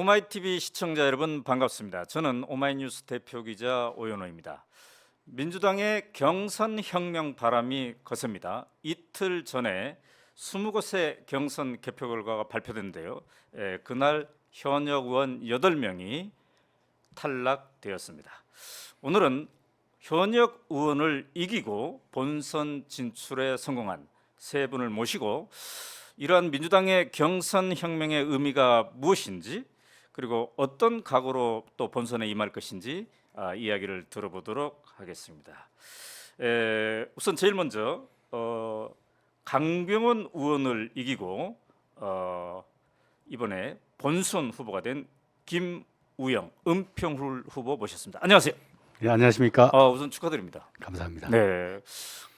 오마이TV 시청자 여러분 반갑습니다. 저는 오마이뉴스 대표기자 오연호입니다. 민주당의 경선혁명 바람이 거셉니다. 이틀 전에 20곳의 경선 개표 결과가 발표됐는데요. 그날 현역 의원 8명이 탈락되었습니다. 오늘은 현역 의원을 이기고 본선 진출에 성공한 세 분을 모시고 이러한 민주당의 경선혁명의 의미가 무엇인지 그리고 어떤 각오로 또 본선에 임할 것인지 이야기를 들어보도록 하겠습니다. 우선 제일 먼저 강병원 의원을 이기고 이번에 본선 후보가 된 김우영 은평 후보 모셨습니다. 안녕하세요. 네, 안녕하십니까. 우선 축하드립니다. 감사합니다. 네,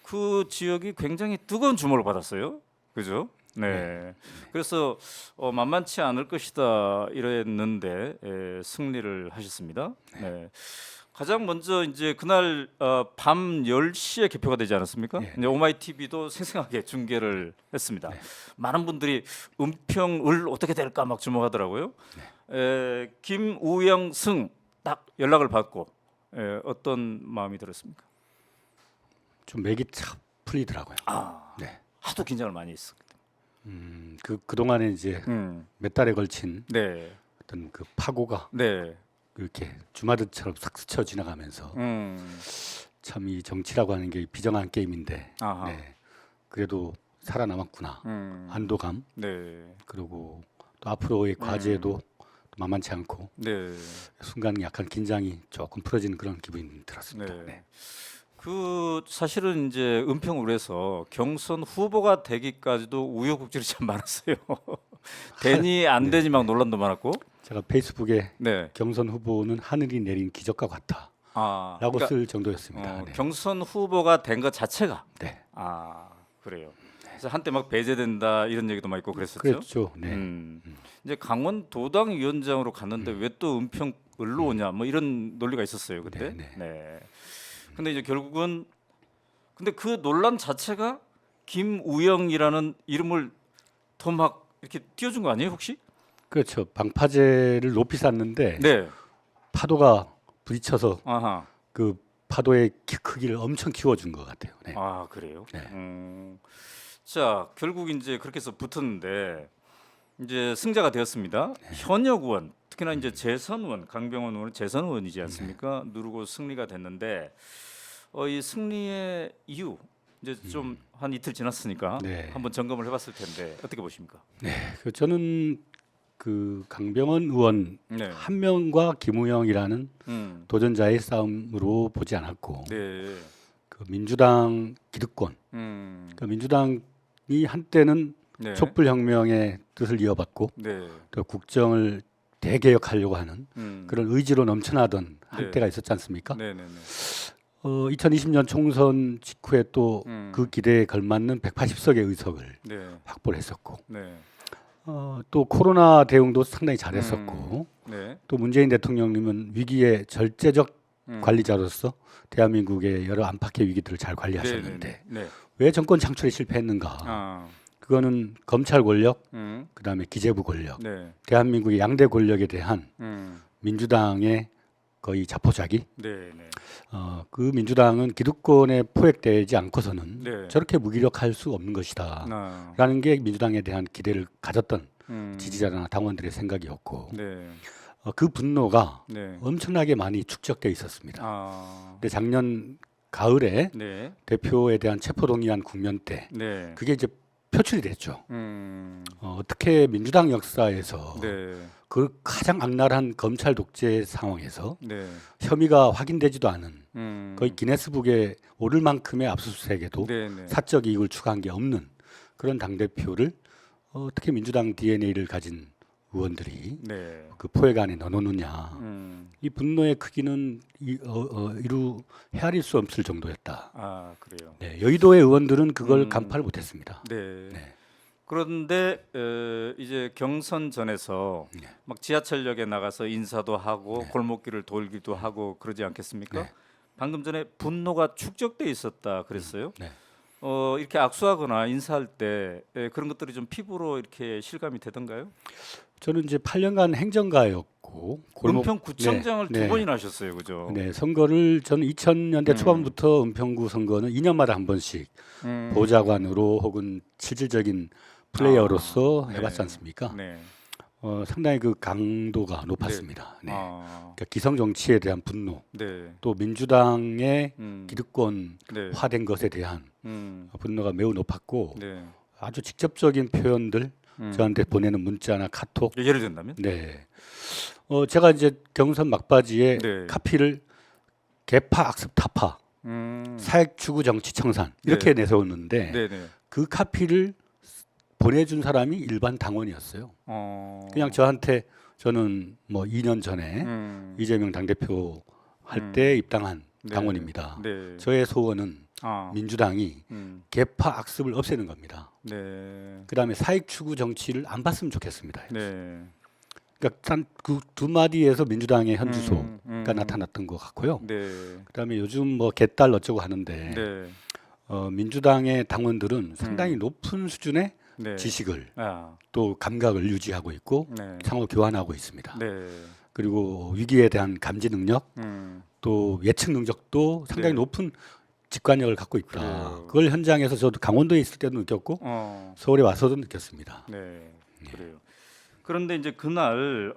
그 지역이 굉장히 뜨거운 주목을 받았어요. 그죠? 네. 그래서 만만치 않을 것이다 이랬는데 승리를 하셨습니다. 네. 가장 먼저 이제 그날 밤 10시에 개표가 되지 않았습니까? 네. 이제 오마이TV도 생생하게 중계를 했습니다. 많은 분들이 은평을 어떻게 될까 막 주목하더라고요. 김우영 승 딱 연락을 받고 어떤 마음이 들었습니까? 좀 맥이 착 풀리더라고요. 네. 하도 긴장을 많이 했었기 그 동안에 이제 때문에. 몇 달에 걸친 네. 어떤 그 파고가 네. 이렇게 주마등처럼 싹 스쳐 지나가면서 참 이 정치라고 하는 게 비정한 게임인데, 아하. 네. 그래도 살아남았구나. 안도감. 네. 그리고 또 앞으로의 과제도 만만치 않고 네. 순간 약간 긴장이 조금 풀어지는 그런 기분이 들었습니다. 네. 네. 그 사실은 이제 은평을에서 경선 후보가 되기까지도 우여곡절이 참 많았어요. 되니 안 되니 막 논란도 많았고. 제가 페이스북에 네. 경선 후보는 하늘이 내린 기적과 같다라고 그러니까, 쓸 정도였습니다. 네. 경선 후보가 된 것 자체가. 네. 그래요. 그래서 한때 막 배제된다 이런 얘기도 많고 그랬었죠. 그렇죠. 네. 이제 강원도당 위원장으로 갔는데 왜 또 은평을로 오냐 뭐 이런 논리가 있었어요 그때. 네. 근데 이제 결국은 근데 그 논란 자체가 김우영이라는 이름을 더 막 이렇게 띄워준 거 아니에요 혹시? 그렇죠. 방파제를 높이 쌌는데 네. 파도가 부딪혀서 아하. 그 파도의 크기를 엄청 키워준 것 같아요. 네. 그래요. 네. 자 결국 이제 그렇게 해서 붙었는데 이제 승자가 되었습니다. 현역 의원 특히나 이제 재선 의원 강병원 의원은 재선 의원이지 않습니까? 누르고 승리가 됐는데 이 승리의 이유 이제 좀 한 이틀 지났으니까 네. 한번 점검을 해봤을 텐데 어떻게 보십니까? 그 저는 그 강병원 의원 네. 한 명과 김우영이라는 도전자의 싸움으로 보지 않았고, 네. 그 민주당 기득권, 그 민주당이 한때는 네. 촛불혁명의 뜻을 이어받고 네. 또 국정을 대개혁하려고 하는 그런 의지로 넘쳐나던 한때가 있었지 않습니까? 네네네. 2020년 총선 직후에 또 그 기대에 걸맞는 180석의 의석을 네. 확보를 했었고, 네. 또 코로나 대응도 상당히 잘했었고, 네. 또 문재인 대통령님은 위기의 절제적 관리자로서 대한민국의 여러 안팎의 위기들을 잘 관리하셨는데 네. 왜 정권 창출에 실패했는가? 그거는 검찰 권력, 그다음에 기재부 권력, 네. 대한민국의 양대 권력에 대한 민주당의 거의 자포자기. 네. 그 민주당은 기득권에 포획되지 않고서는 네. 저렇게 무기력할 수 없는 것이다라는 게 민주당에 대한 기대를 가졌던 지지자나 당원들의 생각이었고, 네. 그 분노가 네. 엄청나게 많이 축적돼 있었습니다. 근데 작년 가을에 네. 대표에 대한 체포동의안 국면 때 네. 그게 이제 표출이 됐죠. 어떻게 민주당 역사에서 네. 그 가장 악랄한 검찰 독재 상황에서 네. 혐의가 확인되지도 않은 거의 기네스북에 오를 만큼의 압수수색에도 네네. 사적 이익을 추구한 게 없는 그런 당대표를 어떻게 민주당 DNA를 가진 의원들이 네. 그 포획 안에 넣어놓느냐. 이 분노의 크기는 헤아릴 수 없을 정도였다. 그래요. 네, 여의도의 의원들은 그걸 간파를 못했습니다. 네. 네. 그런데 이제 경선 전에서 막 지하철역에 나가서 인사도 하고 골목길을 돌기도 하고 그러지 않겠습니까? 네. 방금 전에 분노가 축적돼 있었다 그랬어요. 네. 이렇게 악수하거나 인사할 때 그런 것들이 좀 피부로 이렇게 실감이 되던가요? 저는 이제 8년간 행정가였고 은평구청장을 네, 두 네. 번이나 하셨어요, 그죠? 네, 선거를 저는 2000년대 초반부터 은평구 선거는 2년마다 한 번씩 음. 보좌관으로 혹은 실질적인 플레이어로서 아, 해봤지 네. 않습니까? 네. 상당히 그 강도가 높았습니다. 네. 아, 그러니까 기성 정치에 대한 분노, 네. 또 민주당의 네. 기득권화된 것에 대한 음, 분노가 매우 높았고 네. 아주 직접적인 표현들 음. 저한테 보내는 문자나 카톡. 예를 든다면? 네. 제가 이제 경선 막바지에 네. 카피를 개파 악습 타파 사익 추구 정치 청산 이렇게 내세웠는데 네, 네. 그 카피를 보내준 사람이 일반 당원이었어요. 그냥 저는 뭐 2년 전에 이재명 당대표 할 때 입당한 네. 당원입니다. 네. 저의 소원은 아, 민주당이 개파 악습을 없애는 겁니다. 네. 그다음에 사익 추구 정치를 안 봤으면 좋겠습니다. 네. 그러니까 그 두 마디에서 민주당의 현주소가 음. 나타났던 것 같고요. 네. 그다음에 요즘 뭐 개딸 어쩌고 하는데 네. 민주당의 당원들은 상당히 높은 수준의 네. 지식을 아, 또 감각을 유지하고 있고 네. 상호 교환하고 있습니다. 네. 그리고 위기에 대한 감지 능력, 또 예측 능력도 상당히 네. 높은 직관력을 갖고 있다. 그래요. 그걸 현장에서 저도 강원도에 있을 때도 느꼈고 어, 서울에 와서도 느꼈습니다. 네. 그래요. 그런데 이제 그날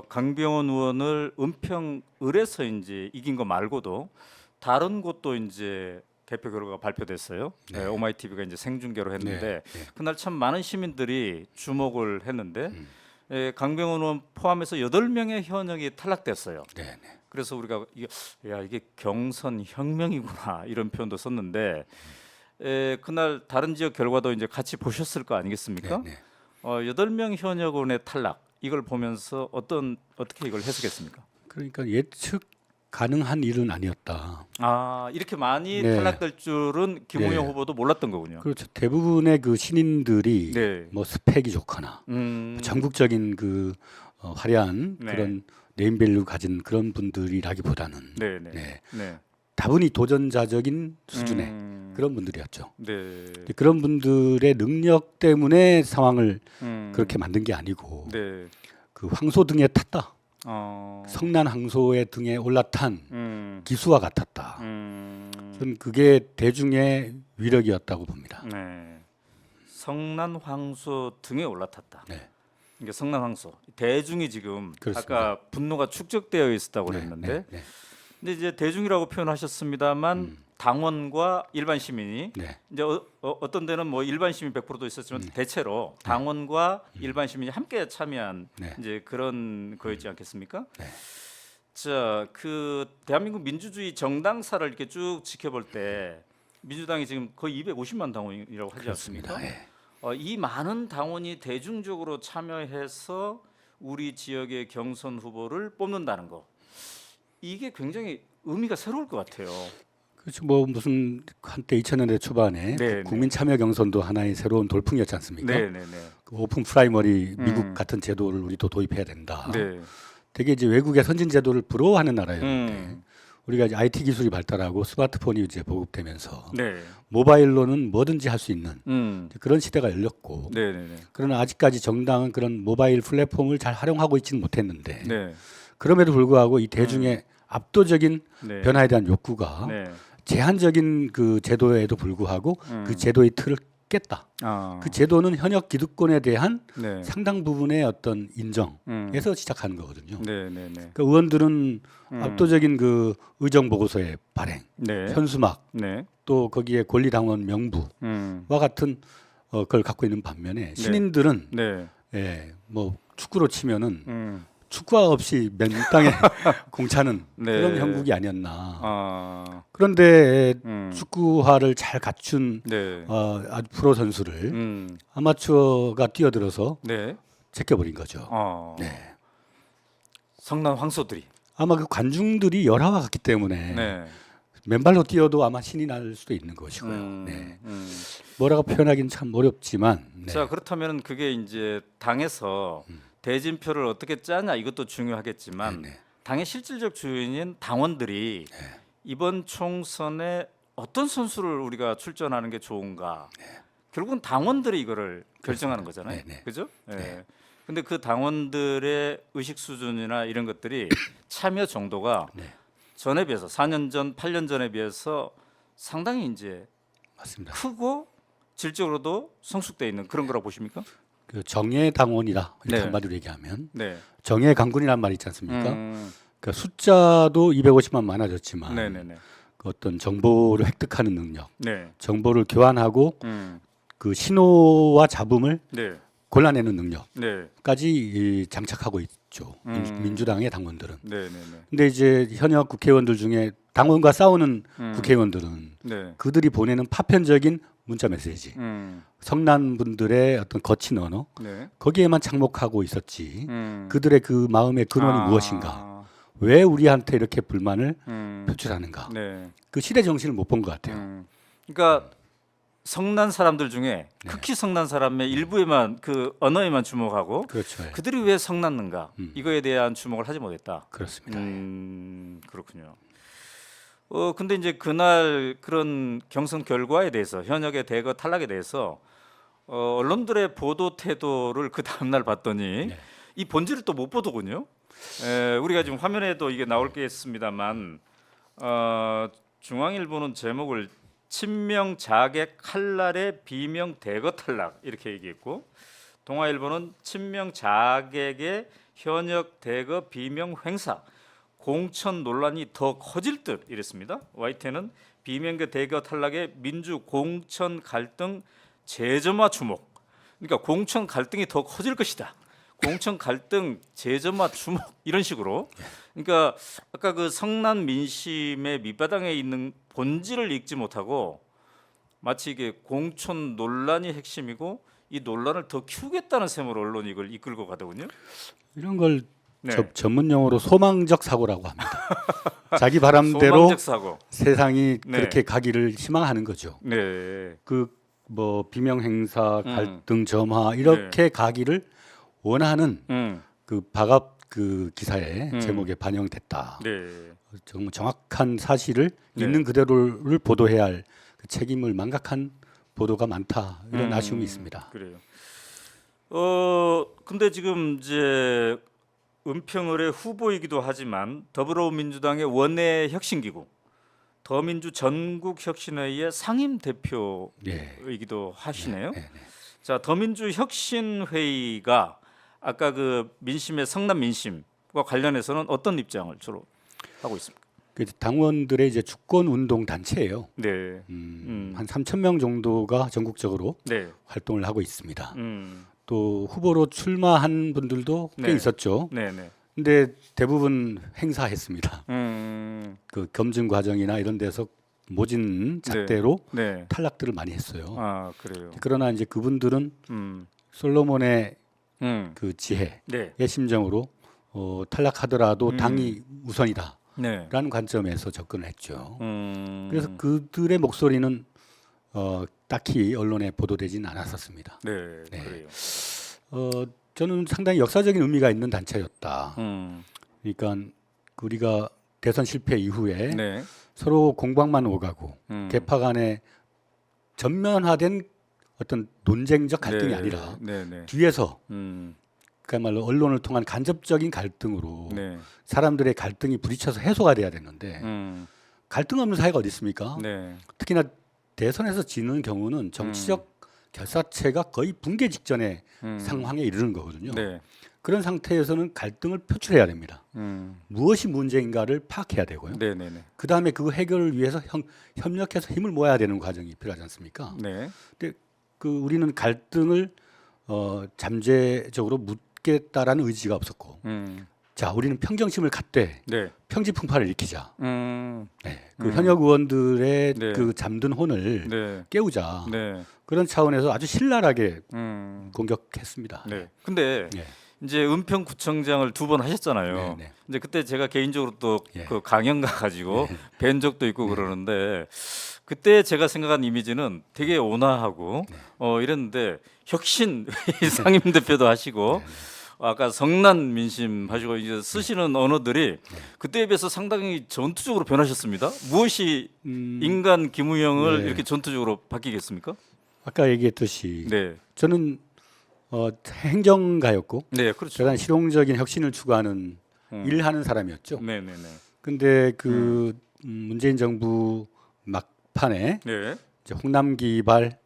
강병원 의원을 은평을에서 이제 이긴 거 말고도 다른 곳도 이제 개표 결과가 발표됐어요. 네. 오마이TV가 이제 생중계로 했는데 네. 그날 참 많은 시민들이 주목을 했는데 강병원 의원 포함해서 8명의 현역이 탈락됐어요. 네, 네. 그래서 우리가 이게 경선 혁명이구나 이런 표현도 썼는데 그날 다른 지역 결과도 이제 같이 보셨을 거 아니겠습니까? 네, 네. 8명 현역 의원의 탈락 이걸 보면서 어떻게 이걸 해석했습니까? 그러니까 예측 가능한 일은 아니었다. 아 이렇게 많이 네. 탈락될 줄은 김우영 네. 후보도 몰랐던 거군요. 그렇죠. 대부분의 그 신인들이 네. 뭐 스펙이 좋거나 전국적인 그 화려한 네. 그런 네임밸류 가진 그런 분들이라기보다는 네네. 네. 네. 다분히 도전자적인 수준의 그런 분들이었죠. 네. 그런 분들의 능력 때문에 상황을 음. 그렇게 만든 게 아니고 네. 그 황소 등에 탔다. 어. 성난 황소의 등에 올라탄 기수와 같았다. 음. 저는 그게 대중의 위력이었다고 봅니다. 네. 성난 황소 등에 올라탔다. 네. 이게 성난 황소 대중이 지금 그렇습니다. 아까 분노가 축적되어 있었다고 네, 그랬는데 네, 근데 이제 대중이라고 표현하셨습니다만 당원과 일반 시민이 네. 이제 어떤 데는 뭐 일반 시민 100%도 있었지만 대체로 당원과 일반 시민이 함께 참여한 네. 이제 그런 거였지 않겠습니까? 네. 자, 그 대한민국 민주주의 정당사를 이렇게 쭉 지켜볼 때 민주당이 지금 거의 250만 당원이라고 하지 않습니까? 네. 이 많은 당원이 대중적으로 참여해서 우리 지역의 경선 후보를 뽑는다는 거 이게 굉장히 의미가 새로울 것 같아요. 그렇죠. 뭐 무슨 한때 2000년대 초반에 네, 국민 참여 경선도 하나의 새로운 돌풍이었지 않습니까? 네, 네, 네. 그 오픈 프라이머리 미국 같은 제도를 우리도 도입해야 된다. 네. 되게 이제 외국의 선진 제도를 부러워하는 나라였는데 음. 우리가 이제 IT 기술이 발달하고 스마트폰이 이제 보급되면서 네. 모바일로는 뭐든지 할 수 있는 그런 시대가 열렸고 네, 네, 네. 그러나 아직까지 정당은 그런 모바일 플랫폼을 잘 활용하고 있지는 못했는데 네. 그럼에도 불구하고 이 대중의 압도적인 네. 변화에 대한 욕구가 네. 제한적인 그 제도에도 불구하고 그 제도의 틀을 깼다. 아. 그 제도는 현역 기득권에 대한 네. 상당 부분의 어떤 인정에서 시작하는 거거든요. 네, 네, 네. 그러니까 의원들은 압도적인 그 의정 보고서의 발행, 네. 현수막, 네. 또 거기에 권리당원 명부와 같은 걸 갖고 있는 반면에 신인들은 네. 예, 뭐 축구로 치면은 음. 축구화 없이 맨 땅에 공차는 네. 그런 형국이 아니었나. 아. 그런데 축구화를 잘 갖춘 네. 아주 프로 선수를 아마추어가 뛰어들어서 네. 제껴버린 거죠. 네. 성난 황소들이. 아마 그 관중들이 열화와 같기 때문에 네. 맨발로 뛰어도 아마 신이 날 수도 있는 것이고요. 네. 뭐라고 표현하기는 참 어렵지만. 네. 자, 그렇다면 그게 이제 당에서 대진표를 어떻게 짜냐 이것도 중요하겠지만 네. 당의 실질적 주인인 당원들이 이번 총선에 어떤 선수를 우리가 출전하는 게 좋은가? 결국은 당원들이 이거를 결정하는 거잖아요. 네, 네. 그죠? 예. 네. 근데 그 당원들의 의식 수준이나 이런 것들이 참여 정도가 네. 전에 비해서 4년 전, 8년 전에 비해서 상당히 이제 맞습니다. 크고 질적으로도 성숙돼 있는 그런 거라고 보십니까? 그 정예 당원이다 이렇게 네. 한마디로 얘기하면 네. 정예 강군이라는 말이 있지 않습니까? 음. 그 숫자도 250만 많아졌지만 네네네. 그 어떤 정보를 획득하는 능력, 네. 정보를 교환하고 음. 그 신호와 잡음을 네. 골라내는 능력까지 네. 장착하고 있죠. 음. 민주당의 당원들은. 네네네. 근데 이제 현역 국회의원들 중에 당원과 싸우는 국회의원들은 네. 그들이 보내는 파편적인 문자 메시지, 음. 성난 분들의 어떤 거친 언어 네. 거기에만 착목하고 있었지. 그들의 그 마음의 근원이 아. 무엇인가? 왜 우리한테 이렇게 불만을 음. 표출하는가? 네. 그 시대 정신을 못 본 것 같아요. 그러니까 성난 사람들 중에 극히 성난 사람의 일부에만 그 언어에만 주목하고 그렇죠. 예. 그들이 왜 성났는가 이거에 대한 주목을 하지 못했다. 그렇습니다. 그렇군요. 근데 이제 그날 그런 경선 결과에 대해서 현역의 대거 탈락에 대해서 언론들의 보도 태도를 그 다음 날 봤더니 네. 이 본질을 또 못 보더군요. 우리가 지금 화면에도 이게 나올 게 있습니다만 중앙일보는 제목을 친명 자객 칼날의 비명 대거 탈락 이렇게 얘기했고 동아일보는 친명 자객의 현역 대거 비명 횡사 공천 논란이 더 커질 듯 이랬습니다. YTN은 비명계 대거 탈락의 민주 공천 갈등 재점화 주목. 그러니까 공천 갈등이 더 커질 것이다. 공천 갈등 재점화 주목 이런 식으로. 그러니까 아까 그 성난 민심의 밑바닥에 있는 본질을 읽지 못하고 마치 이게 공천 논란이 핵심이고 이 논란을 더 키우겠다는 셈으로 언론이 이걸 이끌고 가더군요. 이런 걸 네. 전문 용어로 소망적 사고라고 합니다. 자기 바람대로 소망적 사고. 세상이 네. 그렇게 가기를 희망하는 거죠. 네. 그 뭐 비명 행사, 갈등 점화 이렇게 가기를 원하는 그 박압 그 기사의 제목에 반영됐다. 네. 정말 정확한 사실을 네. 있는 그대로를 보도해야 할 그 책임을 망각한 보도가 많다. 이런 아쉬움이 있습니다. 그래요. 근데 지금 이제 은평을의 후보이기도 하지만 더불어민주당의 원내 혁신기구 더민주 전국혁신회의 상임 대표이기도 하시네요. 네. 자, 더민주 혁신회의가 아까 그 민심의 성남 민심과 관련해서는 어떤 입장을 주로 하고 있습니까? 그 당원들의 이제 주권 운동 단체예요. 네. 한 3천 명 정도가 전국적으로 네. 활동을 하고 있습니다. 음. 또 후보로 출마한 분들도 꽤 네. 있었죠. 네, 네. 근데 대부분 행사했습니다. 그 검증 과정이나 이런 데서 모진 잣대로 네. 탈락들을 많이 했어요. 아, 그래요. 그러나 이제 그분들은 음. 솔로몬의 음. 그 지혜의 네. 심정으로 탈락하더라도 당이 우선이다라는 네. 관점에서 접근을 했죠. 그래서 그들의 목소리는 딱히 언론에 보도되지는 않았었습니다. 네. 네. 그래요. 저는 상당히 역사적인 의미가 있는 단체였다. 그러니까 우리가 대선 실패 이후에 네. 서로 서로 공방만 오가고 개파 간에 전면화된 어떤 논쟁적 갈등이 네. 아니라 네, 네. 뒤에서 음. 그야말로 언론을 통한 간접적인 갈등으로 네. 사람들의 갈등이 부딪혀서 해소가 돼야 되는데 갈등 없는 사회가 어디 있습니까? 네. 특히나 대선에서 지는 경우는 정치적 결사체가 거의 붕괴 직전의 상황에 이르는 거거든요. 네. 그런 상태에서는 갈등을 표출해야 됩니다. 무엇이 문제인가를 파악해야 되고요. 네, 네, 네. 그 다음에 그 해결을 위해서 협력해서 힘을 모아야 되는 과정이 필요하지 않습니까? 네. 근데 그 우리는 갈등을 잠재적으로 묻겠다라는 의지가 없었고, 자 우리는 평정심을 갖되 네. 평지풍파를 일으키자. 네. 그 현역 의원들의 네. 그 잠든 혼을 네. 깨우자. 네. 그런 차원에서 아주 신랄하게 공격했습니다. 네. 근데 네. 이제 은평구청장을 2번 하셨잖아요. 네, 네. 이제 그때 제가 개인적으로 또 예. 그 강연 가가지고 뵌 적도 있고 그러는데 그때 제가 생각한 이미지는 되게 온화하고 이랬는데 혁신 상임 대표도 하시고 아까 성난 민심 하시고 이제 쓰시는 언어들이 그때에 비해서 상당히 전투적으로 변하셨습니다. 무엇이 인간 김우영을 네. 이렇게 전투적으로 바뀌겠습니까? 아까 얘기했듯이 네, 저는 행정가였고 네, 그렇죠. 대단히 실용적인 혁신을 추구하는 음. 일하는 사람이었죠. 네, 네, 네. 근데 그 문재인 정부 막판에 네, 이제 홍남기발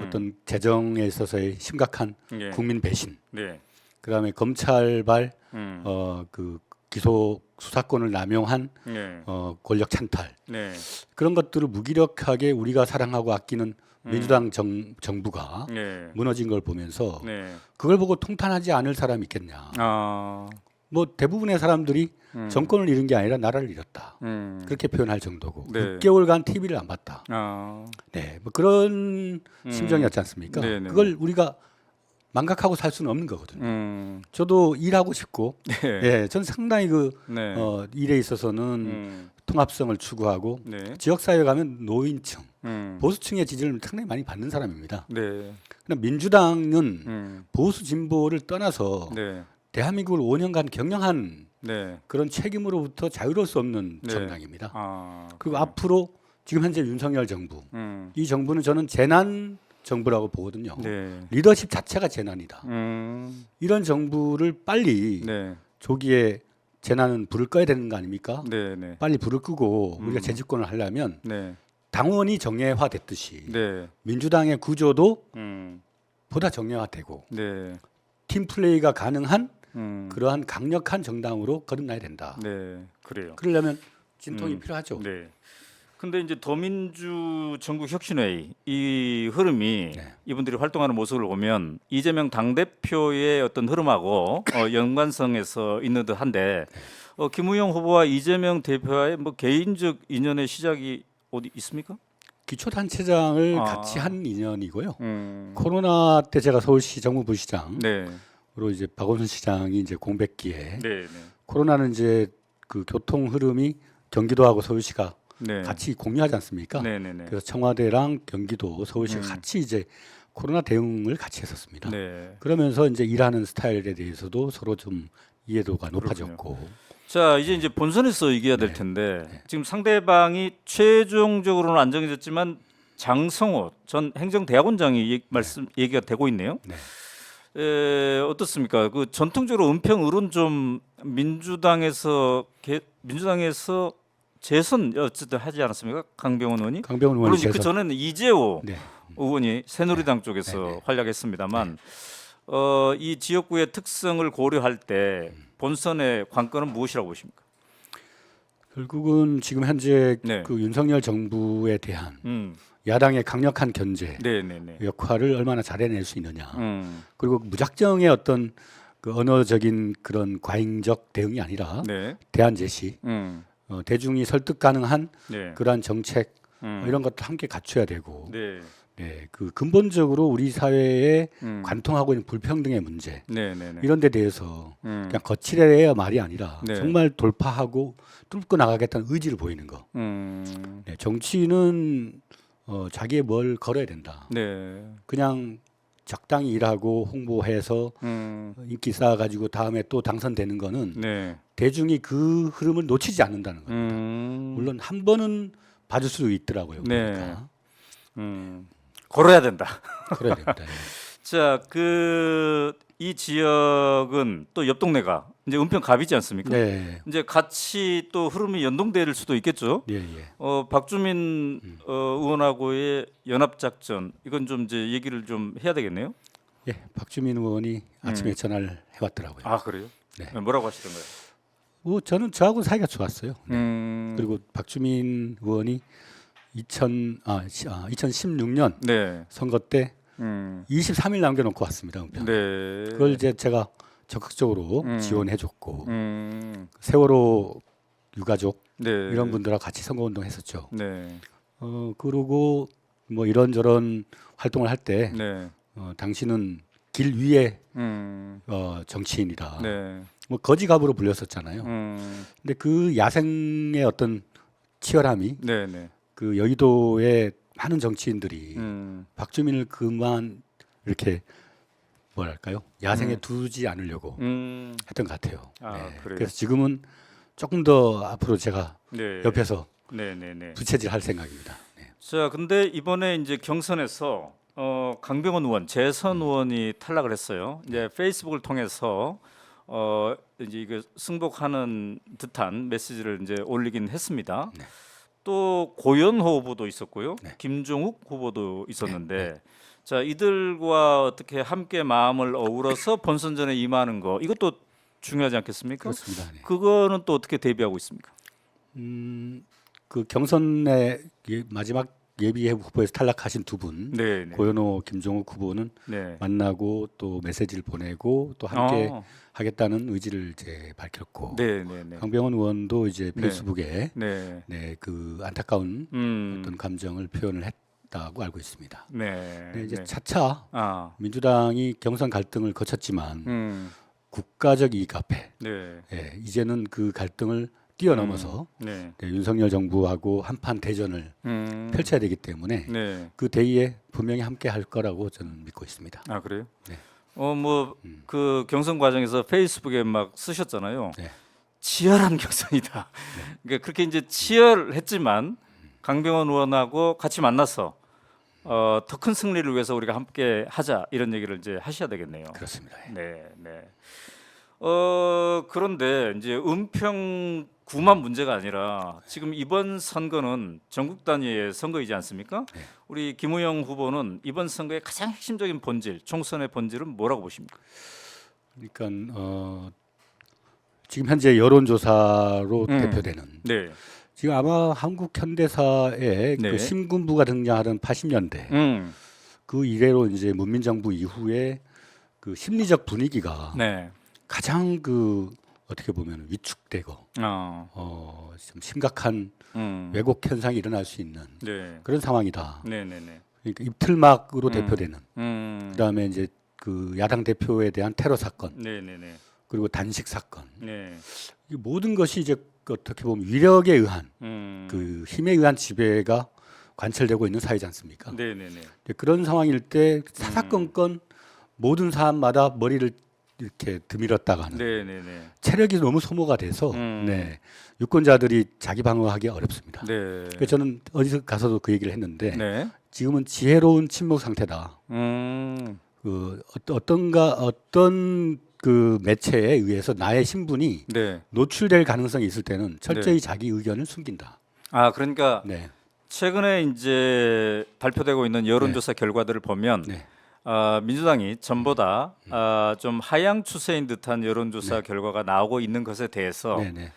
어떤 재정에 있어서의 심각한 네, 국민 배신, 네, 그다음에 검찰발 음. 그 기소 수사권을 남용한 네, 권력 찬탈, 네, 그런 것들을 무기력하게 우리가 사랑하고 아끼는 민주당 정부가 네, 무너진 걸 보면서 네. 그걸 보고 통탄하지 않을 사람이 있겠냐. 아, 뭐 대부분의 사람들이 정권을 잃은 게 아니라 나라를 잃었다. 그렇게 표현할 정도고 네. 6개월간 TV를 안 봤다. 아, 네, 뭐 그런 심정이었지 않습니까? 네네네. 그걸 우리가 망각하고 살 수는 없는 거거든요. 음, 저도 일하고 싶고, 네, 예, 저는 상당히 그 네, 일에 있어서는 통합성을 추구하고 네, 지역 사회 가면 노인층, 음, 보수층의 지지를 상당히 많이 받는 사람입니다. 네, 그러나 민주당은 보수 진보를 떠나서 네, 대한민국을 5년간 경영한 네, 그런 책임으로부터 자유로울 수 없는 네. 정당입니다. 아, 그리고 앞으로 지금 현재 윤석열 정부, 음, 이 정부는 저는 재난 정부라고 보거든요. 네, 리더십 자체가 재난이다. 이런 정부를 빨리 네, 조기에 재난은 불을 꺼야 되는 거 아닙니까? 네, 네, 빨리 불을 끄고 우리가 재집권을 하려면 네, 당원이 정예화됐듯이 네, 민주당의 구조도 음, 보다 정예화되고 네, 팀 플레이가 가능한 음, 그러한 강력한 정당으로 거듭나야 된다. 네, 그래요. 그러려면 진통이 필요하죠. 네. 근데 이제 더민주 전국혁신회의 이 흐름이 네. 이분들이 활동하는 모습을 보면 이재명 당대표의 어떤 흐름하고 연관성에서 있는 듯한데 김우영 후보와 이재명 대표와의 뭐 개인적 인연의 시작이 어디 있습니까? 기초단체장을 아. 같이 한 인연이고요. 코로나 때 제가 서울시 정무부시장으로 네, 이제 박원순 시장이 이제 공백기에 네, 네, 코로나는 이제 그 교통 흐름이 경기도하고 서울시가 네, 같이 공유하지 않습니까? 네, 네, 네, 그래서 청와대랑 경기도, 서울시가 같이 이제 코로나 대응을 같이 했었습니다. 네. 그러면서 이제 일하는 스타일에 대해서도 서로 좀 이해도가 높아졌고. 자, 이제 본선에서 이겨야 될 텐데 지금 상대방이 최종적으로는 안 정해졌지만 장성호 전 행정대학원장이 얘기가 되고 있네요. 네. 어떻습니까? 그 전통적으로 은평을은 좀 민주당에서 재선 어쨌든 하지 않았습니까? 강병원 의원이. 강병원 물론 의원이 이제 그 전에는 이재호 네. 의원이 새누리당 쪽에서 활약했습니다만 이 지역구의 특성을 고려할 때 본선의 관건은 무엇이라고 보십니까? 결국은 지금 현재 네. 그 윤석열 정부에 대한 야당의 강력한 견제 네, 네, 네. 역할을 얼마나 잘해낼 수 있느냐. 그리고 무작정의 어떤 그 언어적인 그런 과잉적 대응이 아니라 네. 대안 제시, 대중이 설득 가능한 네. 그러한 정책 이런 것도 함께 갖춰야 되고, 네. 네, 그 근본적으로 우리 사회에 관통하고 있는 불평등의 문제 네, 네, 네. 이런 데 대해서 그냥 거칠어야 말이 아니라 네. 정말 돌파하고 뚫고 나가겠다는 의지를 보이는 거. 네, 정치는 자기의 뭘 걸어야 된다. 네. 그냥 적당히 일하고 홍보해서 인기 쌓아가지고 다음에 또 당선되는 거는 네. 대중이 그 흐름을 놓치지 않는다는 겁니다. 물론 한 번은 봐줄 수 있더라고요. 네. 그러니까. 걸어야 된다. 그래야 됩니다. 예. 자, 이 지역은 또 옆 동네가 이제 은평갑이지 않습니까? 네. 이제 같이 또 흐름이 연동될 수도 있겠죠. 예, 예. 박주민 의원하고의 연합 작전 이건 좀 이제 얘기를 좀 해야 되겠네요. 예, 박주민 의원이 아침에 전화를 해왔더라고요. 아, 그래요? 네. 뭐라고 하시던가요? 뭐 저는 저하고 사이가 좋았어요. 그리고 그리고 박주민 의원이 2016년 네. 선거 때 23일 남겨놓고 왔습니다. 네. 그걸 이제 제가 적극적으로 지원해줬고 세월호 유가족 네. 이런 분들하고 같이 선거운동했었죠. 네. 그리고 뭐 이런저런 활동을 할 때 네. 당신은 길 위에 정치인이다. 네. 뭐 거지갑으로 불렸었잖아요. 근데 그 야생의 어떤 치열함이 네. 네. 그 여의도의 많은 정치인들이 박주민을 그만 이렇게 뭐랄까요? 야생에 두지 않으려고 했던 것 같아요. 아, 네. 그래요? 그래서 지금은 조금 더 앞으로 제가 네. 옆에서 네네네. 부채질할 생각입니다. 네. 자, 근데 이번에 이제 경선에서 강병원 의원, 재선 의원이 탈락을 했어요. 이제 페이스북을 통해서 이제 이거 승복하는 듯한 메시지를 이제 올리긴 했습니다. 네. 또 고연호 후보도 있었고요. 네. 김종욱 후보도 있었는데 자, 이들과 어떻게 함께 마음을 어우러서 본선전에 임하는 거 이것도 중요하지 않겠습니까? 그렇습니다. 네. 그거는 또 어떻게 대비하고 있습니까? 그 경선의 마지막 예비 후보에서 탈락하신 두 분, 네, 네. 고현호, 김종욱 후보는 네. 만나고 또 메시지를 보내고 또 함께 어. 하겠다는 의지를 이제 밝혔고, 네, 네, 네. 강병원 의원도 이제 페이스북에 네. 네, 그 안타까운 어떤 감정을 표현을 했다고 알고 있습니다. 네. 네, 이제 네. 차차 아. 민주당이 경선 갈등을 거쳤지만 음. 국가적 이익 앞에 네. 이제는 그 갈등을 뛰어넘어서 네. 네, 윤석열 정부하고 한판 대전을 펼쳐야 되기 때문에 네. 그 대의에 분명히 함께 할 거라고 저는 믿고 있습니다. 아, 그래요? 네. 뭐 그 경선 과정에서 페이스북에 막 쓰셨잖아요. 네. 치열한 경선이다. 그러니까 그렇게 이제 치열했지만 강병원 의원하고 같이 만나서 더 큰 승리를 위해서 우리가 함께 하자 이런 얘기를 이제 하셔야 되겠네요. 그렇습니다. 네, 네. 그런데 이제 은평구만 문제가 아니라 지금 이번 선거는 전국 단위의 선거이지 않습니까? 네. 우리 김우영 후보는 이번 선거의 가장 핵심적인 본질, 총선의 본질은 뭐라고 보십니까? 그러니까 지금 현재 여론조사로 대표되는 네, 지금 아마 한국 현대사에 네. 그 신군부가 등장하던 80년대 그 이래로 이제 문민정부 이후에 그 심리적 분위기가 네, 가장 그 어떻게 보면 위축되고 좀 심각한 왜곡 현상이 일어날 수 있는 네, 그런 상황이다. 네, 네, 네. 그러니까 입틀막으로 대표되는 음, 그다음에 이제 그 야당 대표에 대한 테러 사건 네, 네, 네, 그리고 단식 사건 네, 이 모든 것이 이제 그 어떻게 보면 위력에 의한 그 힘에 의한 지배가 관철되고 있는 사회지 않습니까? 네, 네, 네. 이제 그런 상황일 때 사사건건 모든 사람마다 머리를 이렇게 드밀었다가 하는 네, 네, 네. 체력이 너무 소모가 돼서 네, 유권자들이 자기 방어하기 어렵습니다. 네. 그래서 저는 어디서 가서도 그 얘기를 했는데 네. 지금은 지혜로운 침묵 상태다. 그 어떤 그 매체에 의해서 나의 신분이 네. 노출될 가능성이 있을 때는 철저히 자기 의견을 숨긴다. 아, 그러니까 네, 최근에 이제 발표되고 있는 여론조사 결과들을 보면 네, 민주당이 전보다 좀 하향 추세인 듯한 여론조사 결과가 나오고 있는 것에 대해서 네, 네,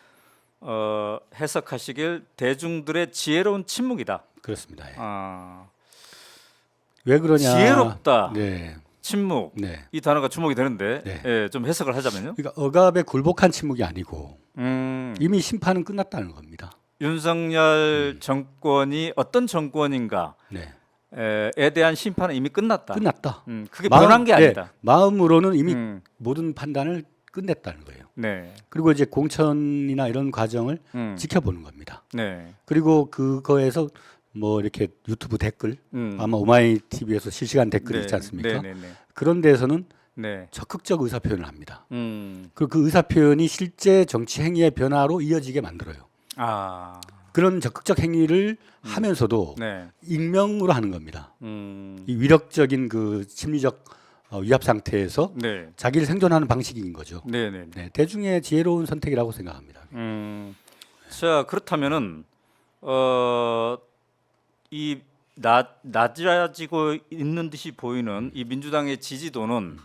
해석하시길 대중들의 지혜로운 침묵이다. 그렇습니다. 예. 아, 왜 그러냐? 지혜롭다. 네, 침묵. 네. 이 단어가 주목이 되는데 네. 예, 좀 해석을 하자면요. 그러니까 억압에 굴복한 침묵이 아니고 이미 심판은 끝났다는 겁니다. 윤석열 정권이 어떤 정권인가 네, 에 대한 심판은 이미 끝났다. 끝났다. 그게 변한 게 아니다. 네, 마음으로는 이미 음, 모든 판단을 끝냈다는 거예요. 네, 그리고 이제 공천이나 이런 과정을 지켜보는 겁니다. 네, 그리고 그거에서 뭐 이렇게 유튜브 댓글 아마 오마이TV에서 실시간 댓글이 네, 있지 않습니까? 네, 네, 네, 그런 데에서는 네, 적극적 의사 표현을 합니다. 그리고 그 의사 표현이 실제 정치 행위의 변화로 이어지게 만들어요. 아, 그런 적극적 행위를 하면서도 네, 익명으로 하는 겁니다. 이 위력적인 그 심리적 위압 상태에서 네, 자기를 생존하는 방식인 거죠. 네, 네, 네, 대중의 지혜로운 선택이라고 생각합니다. 자, 그렇다면은 이 낮아지고 있는 듯이 보이는 이 민주당의 지지도는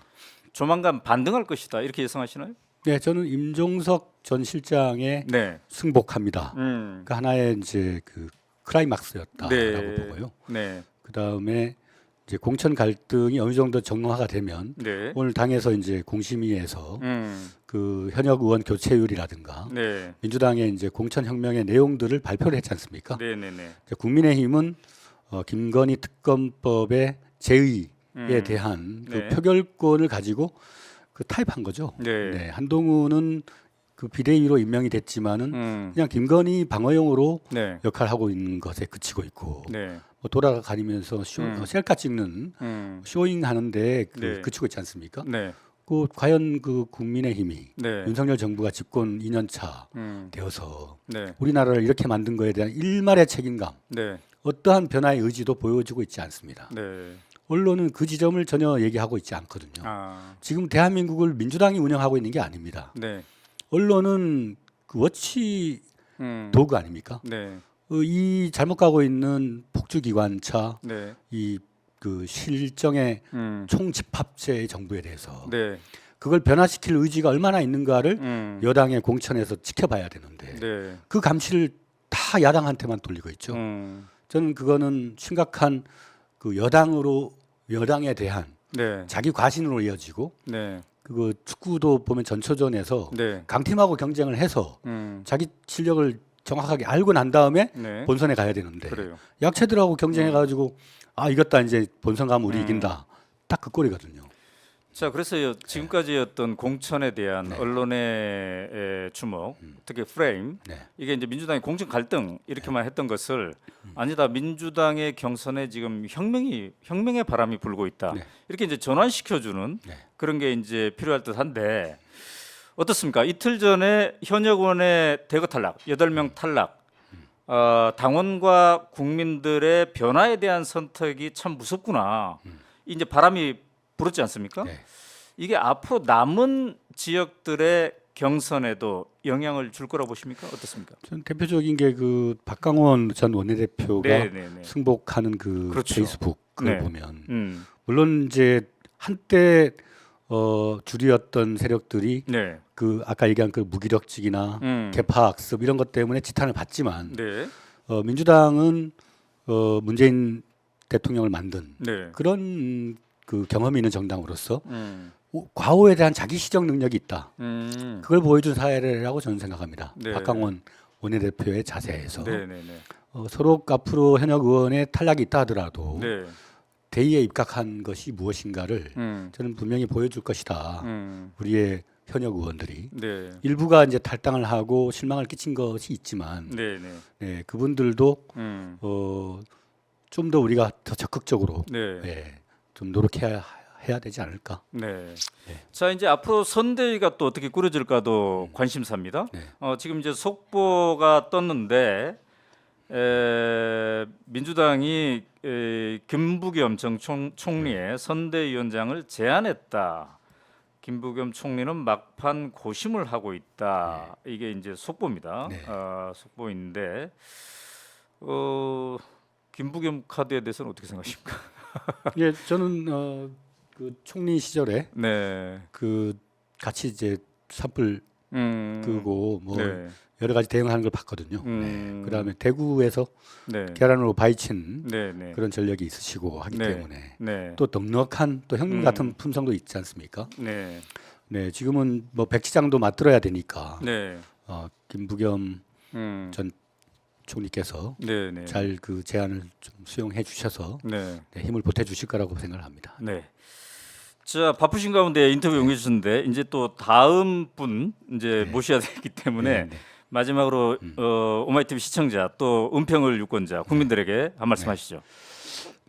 조만간 반등할 것이다 이렇게 예상하시나요? 네, 저는 임종석 전 실장의 네, 승복합니다. 그 하나의 이제 그 클라이막스였다라고 네. 보고요. 네, 그 다음에 이제 공천 갈등이 어느 정도 정화가 되면 네, 오늘 당에서 이제 공심위에서 그 현역 의원 교체율이라든가 네, 민주당의 이제 공천 혁명의 내용들을 발표를 했지 않습니까? 네, 네, 네, 국민의힘은 김건희 특검법의 제의에 대한 그 네. 표결권을 가지고 그 타입한 거죠. 네. 네, 한동훈은 그 비대위로 임명이 됐지만은 그냥 김건희 방어용으로 네, 역할하고 있는 것에 그치고 있고 네, 돌아다니면서 셀카 찍는 쇼잉 하는데 네. 그치고 있지 않습니까? 네. 과연 그 국민의힘이 네. 윤석열 정부가 집권 2년 차 되어서 네. 우리나라를 이렇게 만든 거에 대한 일말의 책임감, 네. 어떠한 변화의 의지도 보여주고 있지 않습니다. 네. 언론은 그 지점을 전혀 얘기하고 있지 않거든요. 지금 대한민국을 민주당이 운영하고 있는 게 아닙니다. 네. 언론은 그 워치 도구 아닙니까? 네. 이 잘못 가고 있는 폭주기관차, 네. 이 그 실정의 총집합제의 정부에 대해서 네. 그걸 변화시킬 의지가 얼마나 있는가를 여당의 공천에서 지켜봐야 되는데 네. 그 감시를 다 야당한테만 돌리고 있죠. 저는 그거는 심각한 그 여당에 대한 네. 자기 과신으로 이어지고 네. 그거 축구도 보면 전초전에서 네. 강팀하고 경쟁을 해서 음. 자기 실력을 정확하게 알고 난 다음에 네. 본선에 가야 되는데 그래요. 약체들하고 경쟁해가지고 이겼다 이제 본선 가면 우리 이긴다 딱 그 꼴이거든요. 자, 그래서 지금까지였던 공천에 대한 언론의 주목, 특히 프레임, 이게 이제 민주당의 공천 갈등 이렇게만 했던 것을 아니다, 민주당의 경선에 지금 혁명의 바람이 불고 있다. 이렇게 이제 전환시켜주는 그런 게 이제 필요할 듯한데 어떻습니까? 이틀 전에 현역 의원의 대거 탈락, 8명 탈락. 당원과 국민들의 변화에 대한 선택이 참 무섭구나. 이제 바람이 불었지 않습니까? 이게 앞으로 남은 지역들의 경선에도 영향을 줄 거라고 보십니까? 어떻습니까? 전 대표적인 게 그 박강원 전 원내대표가 승복하는 그 그렇죠. 페이스북을 보면 물론 이제 한때 주류였던 세력들이 그 아까 얘기한 그 무기력직이나 개파 악습 이런 것 때문에 지탄을 받지만 민주당은 문재인 대통령을 만든 그런 그 경험이 있는 정당으로서 과오에 대한 자기 시정 능력이 있다. 그걸 보여준 사례라고 저는 생각합니다. 박강원 원내대표의 자세에서 서로 앞으로 현역 의원의 탈락이 있다 하더라도 대의에 입각한 것이 무엇인가를 저는 분명히 보여줄 것이다. 우리의 현역 의원들이 일부가 이제 탈당을 하고 실망을 끼친 것이 있지만 그분들도 좀 더 우리가 더 적극적으로 좀 노력해야 되지 않을까. 자, 이제 앞으로 선대위가 또 어떻게 꾸려질까도 관심사입니다. 지금 이제 속보가 떴는데 민주당이 김부겸 전 총리의 선대위원장을 제안했다. 김부겸 총리는 막판 고심을 하고 있다. 이게 이제 속보입니다. 속보인데 김부겸 카드에 대해서는 어떻게 생각하십니까? 예, 저는 그 총리 시절에 그 같이 이제 산불 끄고 뭐 여러 가지 대응하는 걸 봤거든요. 그다음에 대구에서 계란으로 바위친 그런 전력이 있으시고 하기 때문에 또 넉넉한 또 형님 같은 품성도 있지 않습니까? 지금은 뭐 백지장도 맞들어야 되니까 김부겸 전 총리께서 잘 그 제안을 좀 수용해 주셔서 힘을 보태 주실 거라고 생각을 합니다. 자, 바쁘신 가운데 인터뷰 응해 주셨는데 이제 또 다음 분 이제 모셔야 되기 때문에 마지막으로 오마이TV 시청자 또 은평을 유권자 국민들에게 한 말씀 하시죠.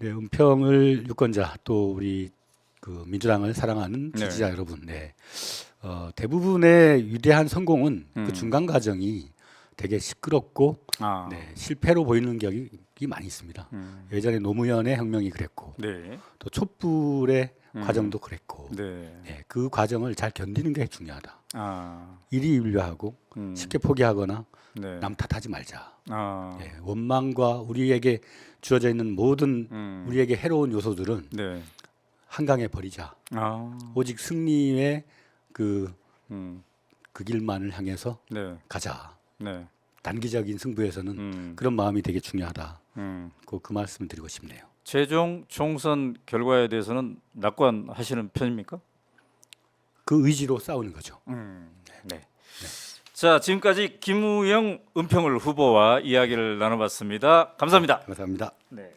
은평을 유권자 또 우리 그 민주당을 사랑하는 지지자 여러분, 대부분의 위대한 성공은 그 중간 과정이 되게 시끄럽고 실패로 보이는 격이 많이 있습니다. 예전에 노무현의 혁명이 그랬고 또 촛불의 과정도 그랬고 그 과정을 잘 견디는 게 중요하다. 일희일비하고 쉽게 포기하거나 남 탓하지 말자. 원망과 우리에게 주어져 있는 모든 우리에게 해로운 요소들은 한강에 버리자. 오직 승리의 그 길만을 향해서 가자. 단기적인 승부에서는 그런 마음이 되게 중요하다. 그 말씀을 드리고 싶네요. 최종 총선 결과에 대해서는 낙관하시는 편입니까? 그 의지로 싸우는 거죠. 자, 지금까지 김우영 은평을 후보와 이야기를 나눠봤습니다. 감사합니다. 감사합니다. 네.